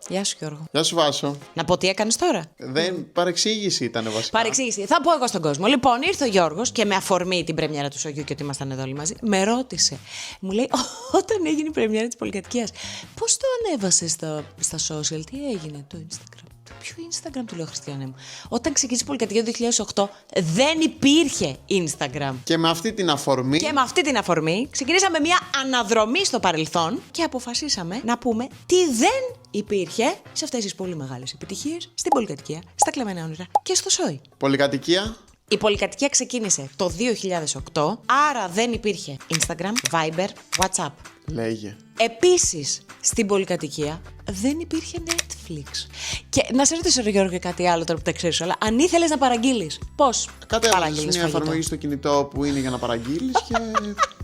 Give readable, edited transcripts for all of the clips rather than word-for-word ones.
Γεια σου, Γιώργο. Γεια σου, Βάσο. Να πω τι έκανες τώρα. Παρεξήγηση ήταν βασικά. Παρεξήγηση. Θα πω εγώ στον κόσμο. Λοιπόν, ήρθε ο Γιώργος και με αφορμή την πρεμιέρα του Σογιού και ότι ήμασταν εδώ όλοι μαζί, με ρώτησε. Μου λέει, όταν έγινε η πρεμιέρα της πολυκατοικίας, πώς το ανέβασες στα social, τι έγινε, το Instagram. Ποιο Instagram, του λέω, Χριστιανέ μου. Όταν ξεκίνησε η πολυκατοικία το 2008, δεν υπήρχε Instagram. Και με αυτή την αφορμή. Ξεκινήσαμε μια αναδρομή στο παρελθόν και αποφασίσαμε να πούμε τι δεν υπήρχε σε αυτές τις πολύ μεγάλες επιτυχίες στην πολυκατοικία, στα κλεμμένα όνειρα και στο Σόι. Πολυκατοικία. Η πολυκατοικία ξεκίνησε το 2008, άρα δεν υπήρχε Instagram, Viber, WhatsApp. Λέγε. Επίσης, στην πολυκατοικία δεν υπήρχε Netflix. Και να σε ρωτήσω, Γιώργο, κάτι άλλο τώρα που τα ξέρεις όλα. Αν ήθελες να παραγγείλεις, πώς παραγγείλεις μια εφαρμογή στο κινητό που είναι για να παραγγείλεις και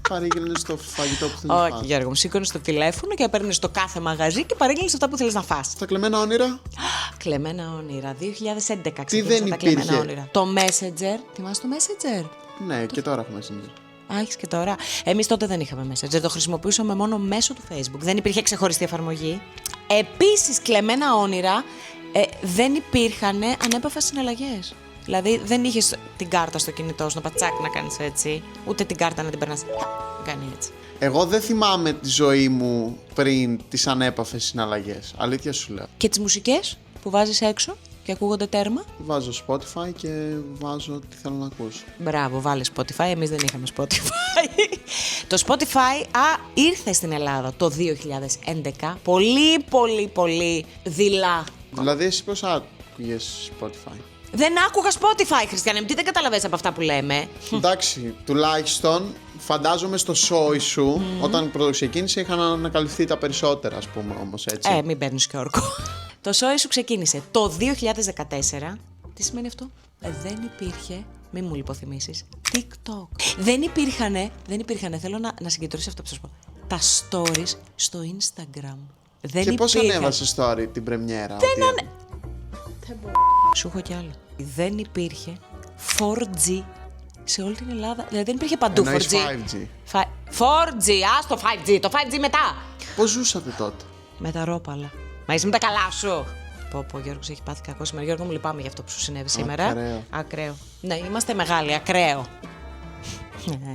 παρήγγειλες το φαγητό που θέλεις να φας. Όχι, Γιώργο, μου σήκωνες το τηλέφωνο και παίρνεις στο κάθε μαγαζί και παρήγγειλες αυτά που θέλεις να φας. Τα κλεμμένα όνειρα. Κλεμμένα όνειρα, 2011 Τι δεν τα υπήρχε. κλεμμένα όνειρα. Το Messenger, θυμάσαι το Messenger. Ναι, και τώρα έχουμε Messenger. Έχεις και τώρα. Εμείς τότε δεν είχαμε Messenger, το χρησιμοποιούσαμε μόνο μέσω του Facebook. Δεν υπήρχε ξεχωριστή εφαρμογή. Επίσης, κλεμμένα όνειρα δεν υπήρχαν ανέπαφα συναλλαγές. Δηλαδή, δεν είχες την κάρτα στο κινητό σου να πατσάκι να κάνεις έτσι, ούτε την κάρτα να την περνάς. Κάνει έτσι. Εγώ δεν θυμάμαι τη ζωή μου πριν τις ανέπαφες συναλλαγές. Αλήθεια σου λέω. Και τις μουσικές που βάζεις έξω και ακούγονται τέρμα. Βάζω Spotify και βάζω τι θέλω να ακούσω. Μπράβο, βάλε Spotify. Εμείς δεν είχαμε Spotify. Το Spotify ήρθε στην Ελλάδα το 2011. Πολύ δειλά. Δηλαδή, εσύ πώς άκουγες Spotify? Δεν άκουγα Spotify, Χριστιανέ μου. Τι δεν καταλαβαίνεις από αυτά που λέμε. Εντάξει, τουλάχιστον φαντάζομαι στο σόι σου, όταν ξεκίνησε, είχαν ανακαλυφθεί τα περισσότερα, ας πούμε, όμως έτσι. Μην παίρνεις και όρκο. Το σόι σου ξεκίνησε το 2014. Τι σημαίνει αυτό? Δεν υπήρχε, μη μου λιποθυμήσεις, TikTok. Δεν υπήρχαν, θέλω να συγκεντρώσεις αυτό που σας πω. Τα stories στο Instagram. Δεν Και πώς υπήρχαν. ανέβασες story την πρεμιέρα? Σου έχω κι άλλο. Δεν υπήρχε 4G σε όλη την Ελλάδα. Δηλαδή δεν υπήρχε παντού 4G. Εννοείς 5G. 4G, το 5G. Το 5G μετά. Πώς ζούσατε τότε? Με τα ρόπαλα. Μα είσαι με τα καλά σου. Πω, Γιώργος έχει πάθει κακό σήμερα. Γιώργο, μου λυπάμαι για αυτό που σου συνέβη σήμερα. Ακραίο. Ακραίο. Ναι, είμαστε μεγάλοι, ακραίο.